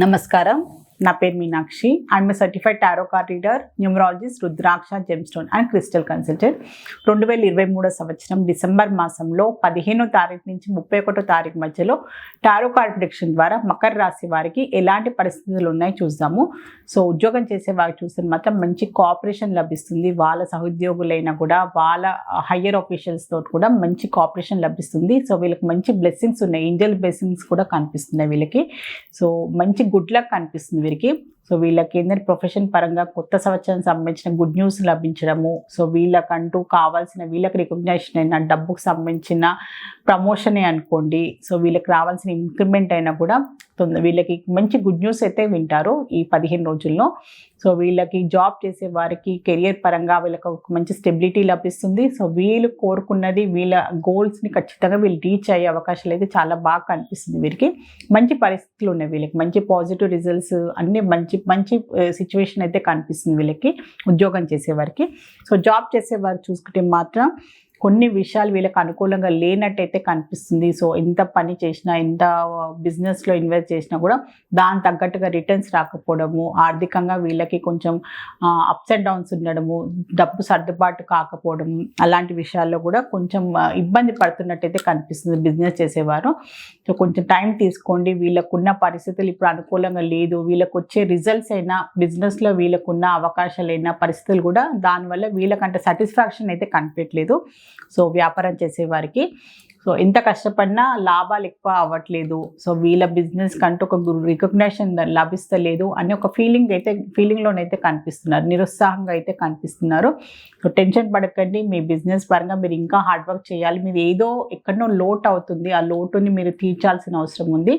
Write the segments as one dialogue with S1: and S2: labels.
S1: నమస్కారం. నా పేరు Meenakshi. I'm a certified tarot card reader, numerologist, rudraksha, gemstone and crystal consultant. 2023 సంవత్సరం డిసెంబర్ మాసంలో 15వ తారీఖు నుంచి 31వ తారీఖు మధ్యలో టారో కార్డ్ ప్రిడిక్షన్ ద్వారా మకర రాశి వారికి ఎలాంటి పరిస్థితులు ఉన్నాయి చూద్దాము. సో ఉద్యోగం చేసే వారికి చూస్తే మాత్రం మంచి కోఆపరేషన్ లభిస్తుంది. వాళ్ళ సహోద్యోగులైనా కూడా వాళ్ళ హయ్యర్ ఆఫీషియల్స్ తోటి కూడా మంచి కోఆపరేషన్ లభిస్తుంది. సో వీళ్ళకి మంచి బ్లెస్సింగ్స్ ఉన్నాయి, ఏంజల్ బ్లెస్సింగ్స్ కూడా కనిపిస్తున్నాయి వీళ్ళకి. సో మంచి గుడ్ లక్ కనిపిస్తుంది వీరికి. సో వీళ్ళకి ఏంటంటే ప్రొఫెషన్ పరంగా కొత్త సంవత్సరం సంబంధించిన గుడ్ న్యూస్ లభించడము, సో వీళ్ళకంటూ కావాల్సిన వీళ్ళకి రికగ్నైజేషన్ అయినా, డబ్బుకు సంబంధించిన ప్రమోషనే అనుకోండి, సో వీళ్ళకి రావాల్సిన ఇంక్రిమెంట్ అయినా కూడా వీళ్ళకి మంచి గుడ్ న్యూస్ అయితే వింటారు ఈ 15 రోజుల్లో. సో వీళ్ళకి జాబ్ చేసే వారికి కెరియర్ పరంగా వీళ్ళకి ఒక మంచి స్టెబిలిటీ లభిస్తుంది. సో వీళ్ళు కోరుకున్నది, వీళ్ళ గోల్స్ని ఖచ్చితంగా వీళ్ళు రీచ్ అయ్యే అవకాశాలు అయితే చాలా బాగా కనిపిస్తుంది వీరికి. మంచి పరిస్థితులు ఉన్నాయి వీళ్ళకి, మంచి పాజిటివ్ రిజల్ట్స్ అన్నీ మంచి సిచ్యువేషన్ అయితే కనిపిస్తుంది వీళ్ళకి ఉద్యోగం చేసేవారికి. సో జాబ్ చేసేవారు చూసుకుంటే మాత్రం కొన్ని విషయాలు వీళ్ళకి అనుకూలంగా లేనట్టయితే కనిపిస్తుంది. సో ఎంత పని చేసినా, ఎంత బిజినెస్లో ఇన్వెస్ట్ చేసినా కూడా దాని తగ్గట్టుగా రిటర్న్స్ రాకపోవడము, ఆర్థికంగా వీళ్ళకి కొంచెం అప్స్ అండ్ డౌన్స్ ఉండడము, డబ్బు సర్దుబాటు కాకపోవడము, అలాంటి విషయాల్లో కూడా కొంచెం ఇబ్బంది పడుతున్నట్టయితే కనిపిస్తుంది బిజినెస్ చేసేవారు. సో కొంచెం టైం తీసుకోండి. వీళ్ళకున్న పరిస్థితులు ఇప్పుడు అనుకూలంగా లేదు, వీళ్ళకు వచ్చే రిజల్ట్స్ అయినా, బిజినెస్లో వీళ్ళకున్న అవకాశాలైనా, పరిస్థితులు కూడా దానివల్ల వీళ్ళకంటే సాటిస్ఫాక్షన్ అయితే కనిపించట్లేదు. సో వ్యాపారం చేసేవారికి సో ఎంత కష్టపడినా లాభాలు ఎక్కువ అవ్వట్లేదు, సో వీళ్ళ బిజినెస్ కంటూ ఒక రికగ్నేషన్ లభిస్తలేదు అని ఒక ఫీలింగ్లోనైతే కనిపిస్తున్నారు, నిరుత్సాహంగా అయితే కనిపిస్తున్నారు. సో టెన్షన్ పడకండి. మీ బిజినెస్ పరంగా మీరు ఇంకా హార్డ్ వర్క్ చేయాలి. మీరు ఏదో ఎక్కడనో లోటు అవుతుంది, ఆ లోటుని మీరు తీర్చాల్సిన అవసరం ఉంది.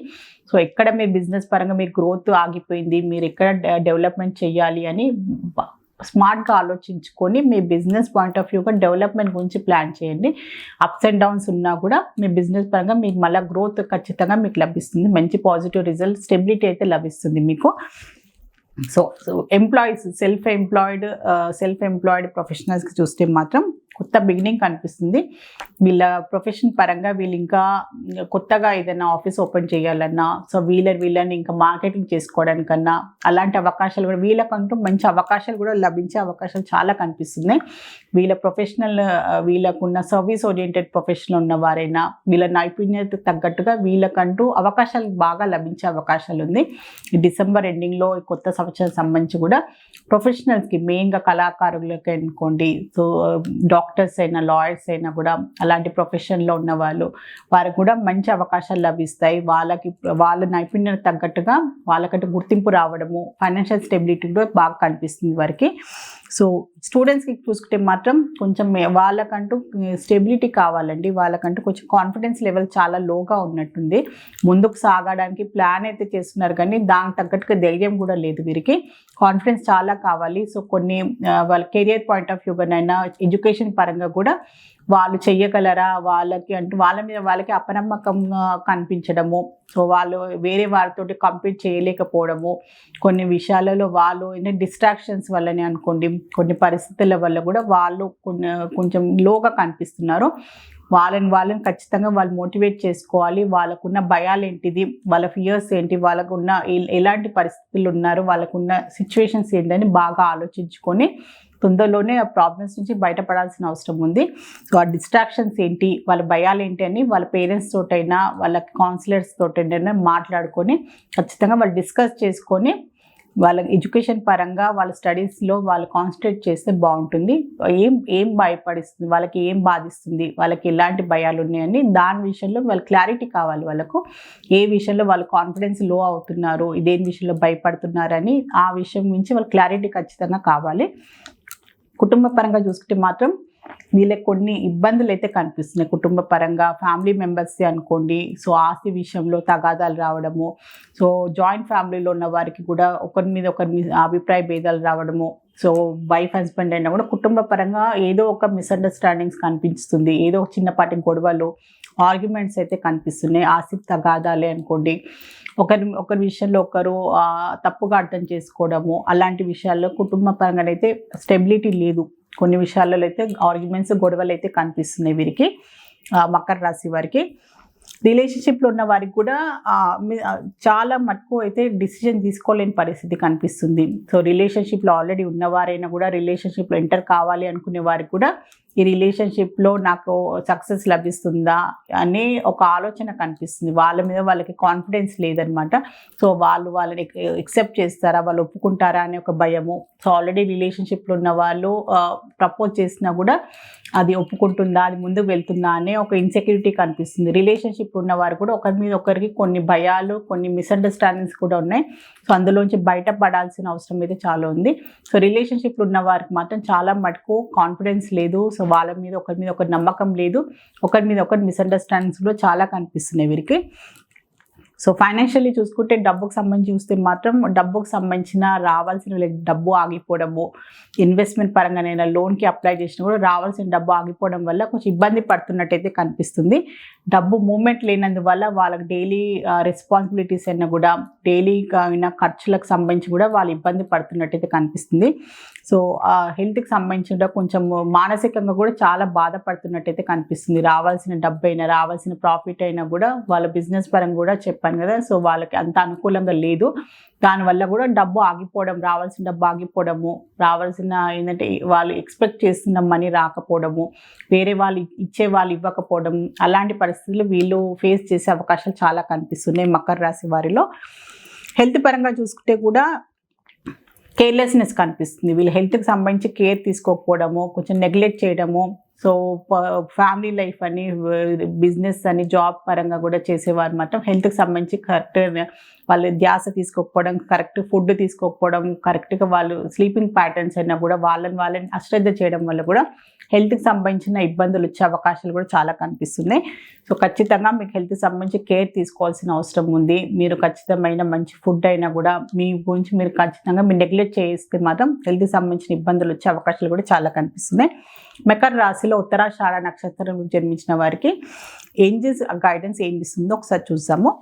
S1: సో ఎక్కడ మీ బిజినెస్ పరంగా మీ గ్రోత్ ఆగిపోయింది, మీరు ఎక్కడ డెవలప్మెంట్ చేయాలి అని స్మార్ట్గా ఆలోచించుకొని మీ బిజినెస్ పాయింట్ ఆఫ్ వ్యూగా డెవలప్మెంట్ గురించి ప్లాన్ చేయండి. అప్స్ అండ్ డౌన్స్ ఉన్నా కూడా మీ బిజినెస్ పరంగా మీకు మళ్ళీ గ్రోత్ ఖచ్చితంగా మీకు లభిస్తుంది. మంచి పాజిటివ్ రిజల్ట్, స్టెబిలిటీ అయితే లభిస్తుంది మీకు. సో ఎంప్లాయీస్, సెల్ఫ్ ఎంప్లాయిడ్ ప్రొఫెషనల్స్కి చూస్తే మాత్రం కొత్త బిగినింగ్ కనిపిస్తుంది. వీళ్ళ ప్రొఫెషన్ పరంగా వీళ్ళు ఇంకా కొత్తగా ఏదైనా ఆఫీస్ ఓపెన్ చేయాలన్నా, సో వీళ్ళని ఇంకా మార్కెటింగ్ చేసుకోవడానికన్నా అలాంటి అవకాశాలు కూడా వీళ్ళకంటూ మంచి అవకాశాలు కూడా లభించే అవకాశాలు చాలా కనిపిస్తున్నాయి. వీళ్ళ వీళ్ళకున్న సర్వీస్ ఓరియంటెడ్ ప్రొఫెషన్లో ఉన్న వారైనా వీళ్ళ నైపుణ్యత తగ్గట్టుగా వీళ్ళకంటూ అవకాశాలు బాగా లభించే అవకాశాలు ఉంది. ఈ డిసెంబర్ ఎండింగ్లో కొత్త సంవత్సరం సంబంధించి కూడా ప్రొఫెషనల్స్కి, మెయిన్గా కళాకారులకి అనుకోండి, సో డాక్టర్స్ అయినా, లాయర్స్ అయినా కూడా అలాంటి ప్రొఫెషన్లో ఉన్న వారికి కూడా మంచి అవకాశాలు లభిస్తాయి. వాళ్ళ నైపుణ్యత తగ్గట్టుగా వాళ్ళకంటే గుర్తింపు రావడము, ఫైనాన్షియల్ స్టెబిలిటీ కూడా బాగా కనిపిస్తుంది వారికి. సో స్టూడెంట్స్కి చూసుకుంటే మాత్రం కొంచెం వాళ్ళకంటూ స్టెబిలిటీ కావాలండి. వాళ్ళకంటూ కొంచెం కాన్ఫిడెన్స్ లెవెల్ చాలా లోగా ఉన్నట్టుంది. ముందుకు సాగడానికి ప్లాన్ అయితే చేస్తున్నారు కానీ దానికి తగ్గట్టుగా ధైర్యం కూడా లేదు వీరికి. కాన్ఫిడెన్స్ చాలా కావాలి. సో కొన్ని వాళ్ళ కెరియర్ పాయింట్ ఆఫ్ వ్యూగానైనా, ఎడ్యుకేషన్ పరంగా కూడా వాళ్ళు చెయ్యగలరా, వాళ్ళ మీద వాళ్ళకి అపనమ్మకంగా కనిపించడము, సో వాళ్ళు వేరే వారితోటి కంపీట్ చేయలేకపోవడము, కొన్ని విషయాలలో వాళ్ళు డిస్ట్రాక్షన్స్ వల్లనే అనుకోండి, కొన్ని పరిస్థితుల వల్ల కూడా వాళ్ళు కొంచెం లోగా కనిపిస్తున్నారు. వాళ్ళని ఖచ్చితంగా వాళ్ళు మోటివేట్ చేసుకోవాలి. వాళ్ళకున్న భయాలు ఏంటిది, వాళ్ళ ఫియర్స్ ఏంటి, వాళ్ళకున్న ఎలాంటి పరిస్థితులు ఉన్నారు, వాళ్ళకున్న సిచ్యువేషన్స్ ఏంటని బాగా ఆలోచించుకొని తొందరలోనే ఆ ప్రాబ్లమ్స్ నుంచి బయటపడాల్సిన అవసరం ఉంది. సో ఆ డిస్ట్రాక్షన్స్ ఏంటి, వాళ్ళ భయాలు ఏంటి అని వాళ్ళ పేరెంట్స్ తోటైనా, వాళ్ళ కౌన్సిలర్స్ తోటైనా మాట్లాడుకొని ఖచ్చితంగా వాళ్ళు డిస్కస్ చేసుకొని వాళ్ళ ఎడ్యుకేషన్ పరంగా వాళ్ళ స్టడీస్లో వాళ్ళు కాన్సన్ట్రేట్ చేస్తే బాగుంటుంది. ఏం భయపడిస్తుంది, వాళ్ళకి ఏం బాధిస్తుంది, వాళ్ళకి ఎలాంటి భయాలు ఉన్నాయని దాని విషయంలో వాళ్ళ క్లారిటీ కావాలి. వాళ్ళకు ఏ విషయంలో వాళ్ళు కాన్ఫిడెన్స్ లో అవుతున్నారు, ఇదేం విషయంలో భయపడుతున్నారని ఆ విషయం గురించి వాళ్ళ క్లారిటీ ఖచ్చితంగా కావాలి. కుటుంబ పరంగా చూసుకుంటే మాత్రం వీళ్ళకి కొన్ని ఇబ్బందులు అయితే కనిపిస్తున్నాయి. కుటుంబ పరంగా ఫ్యామిలీ మెంబర్స్ అనుకోండి, సో ఆస్తి విషయంలో తగాదాలు రావడము, సో జాయింట్ ఫ్యామిలీలో ఉన్న వారికి కూడా ఒకరి మీద అభిప్రాయ భేదాలు రావడము, సో వైఫ్ హస్బెండ్ అయినా కూడా కుటుంబ పరంగా ఏదో ఒక మిస్అండర్స్టాండింగ్స్ కనిపిస్తుంది, ఏదో ఒక చిన్నపాటి గొడవలు, ఆర్గ్యుమెంట్స్ అయితే కనిపిస్తున్నాయి. ఆస్తి తగాదాలే అనుకోండి, ఒకరి విషయంలో ఒకరు తప్పుగా అర్థం చేసుకోవడము, అలాంటి విషయాల్లో కుటుంబ పరంగా అయితే స్టెబిలిటీ లేదు. కొన్ని విషయాలలో అయితే ఆర్గ్యుమెంట్స్, గొడవలు అయితే కనిపిస్తున్నాయి వీరికి, మకర రాశి వారికి. రిలేషన్షిప్లో ఉన్న వారికి కూడా చాలా మటుకు అయితే డిసిజన్ తీసుకోలేని పరిస్థితి కనిపిస్తుంది. సో రిలేషన్షిప్లో ఆల్రెడీ ఉన్నవారైనా కూడా రిలేషన్షిప్లో ఎంటర్ కావాలి అనుకునే వారికి కూడా ఈ రిలేషన్షిప్లో నాకు సక్సెస్ లభిస్తుందా అనే ఒక ఆలోచన కనిపిస్తుంది. వాళ్ళ మీద వాళ్ళకి కాన్ఫిడెన్స్ లేదనమాట. సో వాళ్ళని ఎక్సెప్ట్ చేస్తారా, వాళ్ళు ఒప్పుకుంటారా అనే ఒక భయము. సో ఆల్రెడీ రిలేషన్షిప్లో ఉన్న వాళ్ళు ప్రపోజ్ చేసినా కూడా అది ఒప్పుకుంటుందా, అది ముందుకు వెళ్తుందా అనే ఒక ఇన్సెక్యూరిటీ కనిపిస్తుంది. రిలేషన్షిప్ ఉన్నవారు కూడా ఒకరి మీద ఒకరికి కొన్ని భయాలు, కొన్ని మిస్అండర్స్టాండింగ్స్ కూడా ఉన్నాయి. సో అందులోంచి బయటపడాల్సిన అవసరం అయితే చాలా ఉంది. సో రిలేషన్షిప్లో ఉన్న వారికి మాత్రం చాలా మటుకు కాన్ఫిడెన్స్ లేదు. సో వాళ్ళ మీద ఒకరి నమ్మకం లేదు. ఒకరి మీద ఒకరి మిస్అండర్స్టాండింగ్స్ కూడా చాలా కనిపిస్తున్నాయి వీరికి. సో ఫైనాన్షియల్లీ చూసుకుంటే డబ్బుకు సంబంధించి చూస్తే మాత్రం డబ్బుకు సంబంధించిన రావాల్సిన డబ్బు ఆగిపోవడము, ఇన్వెస్ట్మెంట్ పరంగానైనా లోన్కి అప్లై చేసినా కూడా రావాల్సిన డబ్బు ఆగిపోవడం వల్ల కొంచెం ఇబ్బంది పడుతున్నట్టయితే కనిపిస్తుంది. డబ్బు మూమెంట్ లేనందువల్ల వాళ్ళకి డైలీ రెస్పాన్సిబిలిటీస్ అయినా కూడా డైలీ అయినా ఖర్చులకు సంబంధించి కూడా వాళ్ళు ఇబ్బంది పడుతున్నట్టయితే కనిపిస్తుంది. సో హెల్త్కి సంబంధించిన కొంచెం మానసికంగా కూడా చాలా బాధపడుతున్నట్టయితే కనిపిస్తుంది. రావాల్సిన డబ్బు అయినా, రావాల్సిన ప్రాఫిట్ అయినా కూడా వాళ్ళ బిజినెస్ పరంగా కూడా చెప్పాను కదా, సో వాళ్ళకి అంత అనుకూలంగా లేదు. దానివల్ల కూడా డబ్బు ఆగిపోవడం, రావాల్సిన డబ్బు ఆగిపోవడము, రావాల్సిన ఏంటంటే వాళ్ళు ఎక్స్పెక్ట్ చేస్తున్న మనీ రాకపోవడము, వేరే వాళ్ళు ఇచ్చే వాళ్ళు ఇవ్వకపోవడం, అలాంటి పరిస్థితులు వీళ్ళు ఫేస్ చేసే అవకాశాలు చాలా కనిపిస్తున్నాయి మకర రాశి వారిలో. హెల్త్ పరంగా చూసుకుంటే కూడా కేర్లెస్నెస్ కనిపిస్తుంది. వీళ్ళు హెల్త్కి సంబంధించి కేర్ తీసుకోకపోవడము, కొంచెం నెగ్లెక్ట్ చేయడము. సో ఫ్యామిలీ లైఫ్ అని, బిజినెస్ అని, జాబ్ పరంగా కూడా చేసేవారు మాత్రం హెల్త్కి సంబంధించి కరెక్ట్ వాళ్ళు ధ్యాస తీసుకోకపోవడం, కరెక్ట్ ఫుడ్ తీసుకోకపోవడం, కరెక్ట్గా వాళ్ళు స్లీపింగ్ ప్యాటర్న్స్ అయినా కూడా వాళ్ళని అశ్రద్ధ చేయడం వల్ల కూడా హెల్త్కి సంబంధించిన ఇబ్బందులు వచ్చే అవకాశాలు కూడా చాలా కనిపిస్తున్నాయి. సో ఖచ్చితంగా మీకు హెల్త్కి సంబంధించి కేర్ తీసుకోవాల్సిన అవసరం ఉంది. మీరు ఖచ్చితమైన మంచి ఫుడ్ అయినా కూడా మీ గురించి మీరు ఖచ్చితంగా మీరు నెగ్లెక్ట్ చేస్తే మాత్రం హెల్త్కి సంబంధించిన ఇబ్బందులు వచ్చే అవకాశాలు కూడా చాలా కనిపిస్తున్నాయి. మకర రాశిలో ఉత్తరాషాఢ నక్షత్రం జన్మించిన వారికి ఏంజెల్స్ గైడెన్స్ ఏం ఇస్తుందో ఒకసారి చూద్దాము.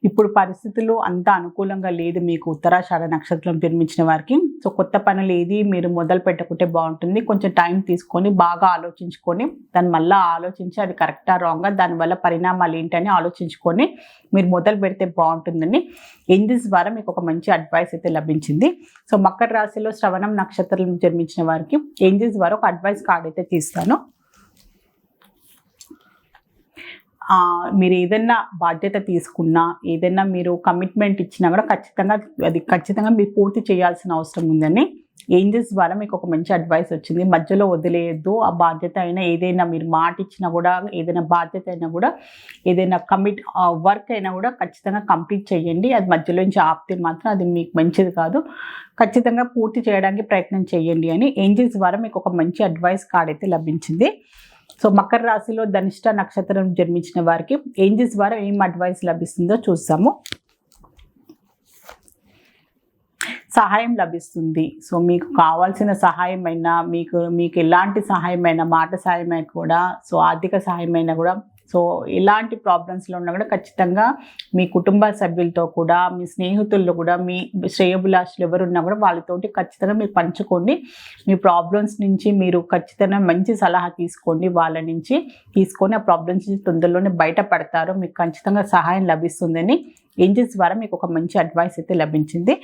S1: ఇప్పుడు పరిస్థితులు అంత అనుకూలంగా లేదు మీకు ఉత్తరాషాఢ నక్షత్రం జన్మించిన వారికి. సో కొత్త పనులు ఏది మీరు మొదలు పెట్టకుంటే బాగుంటుంది. కొంచెం టైం తీసుకొని బాగా ఆలోచించుకొని దాన్ని మళ్ళీ ఆలోచించి అది కరెక్టా రాంగా, దానివల్ల పరిణామాలు ఏంటని ఆలోచించుకొని మీరు మొదలు పెడితే బాగుంటుందని ఏంజెల్స్ ద్వారా మీకు ఒక మంచి అడ్వైస్ అయితే లభించింది. సో మకర రాశిలో శ్రవణం నక్షత్రం జన్మించిన వారికి ఏంజెల్స్ ద్వారా ఒక అడ్వైస్ కార్డ్ అయితే తీస్తాను. మీరు ఏదైనా బాధ్యత తీసుకున్నా, ఏదైనా మీరు కమిట్మెంట్ ఇచ్చినా కూడా ఖచ్చితంగా మీరు పూర్తి చేయాల్సిన అవసరం ఉందని ఏంజెల్స్ ద్వారా మీకు ఒక మంచి అడ్వైస్ వచ్చింది. మధ్యలో వదిలేయద్దు. ఆ బాధ్యత అయినా ఏదైనా మీరు మాట ఇచ్చినా కూడా, ఏదైనా బాధ్యత అయినా కూడా, ఏదైనా వర్క్ అయినా కూడా ఖచ్చితంగా కంప్లీట్ చేయండి. అది మధ్యలో నుంచి ఆపితే మాత్రం అది మీకు మంచిది కాదు. ఖచ్చితంగా పూర్తి చేయడానికి ప్రయత్నం చేయండి అని ఏంజెల్స్ ద్వారా మీకు ఒక మంచి అడ్వైస్ కార్డ్ అయితే లభించింది. సో మకర రాశిలో ధనిష్ట నక్షత్రం జన్మించిన వారికి ఏంజెల్స్ ద్వారా ఏం అడ్వైస్ లభిస్తుందో చూస్తాము. సహాయం లభిస్తుంది. సో మీకు కావాల్సిన సహాయమైనా, మీకు ఎలాంటి సహాయమైనా, మాట సహాయమైనా కూడా, సో ఆర్థిక సహాయమైనా కూడా, సో ఎలాంటి ప్రాబ్లమ్స్లో ఉన్నా కూడా ఖచ్చితంగా మీ కుటుంబ సభ్యులతో కూడా, మీ స్నేహితుల్లో కూడా, మీ శ్రేయోభిలాషులు ఎవరున్నా కూడా వాళ్ళతోటి ఖచ్చితంగా మీరు పంచుకోండి. మీ ప్రాబ్లమ్స్ నుంచి మీరు ఖచ్చితంగా మంచి సలహా తీసుకోండి. వాళ్ళ నుంచి తీసుకొని ఆ ప్రాబ్లమ్స్ నుంచి తొందరలోనే బయటపడతారు. మీకు ఖచ్చితంగా సహాయం లభిస్తుందని ఏంజెల్స్ ద్వారా మీకు ఒక మంచి అడ్వైస్ అయితే లభించింది.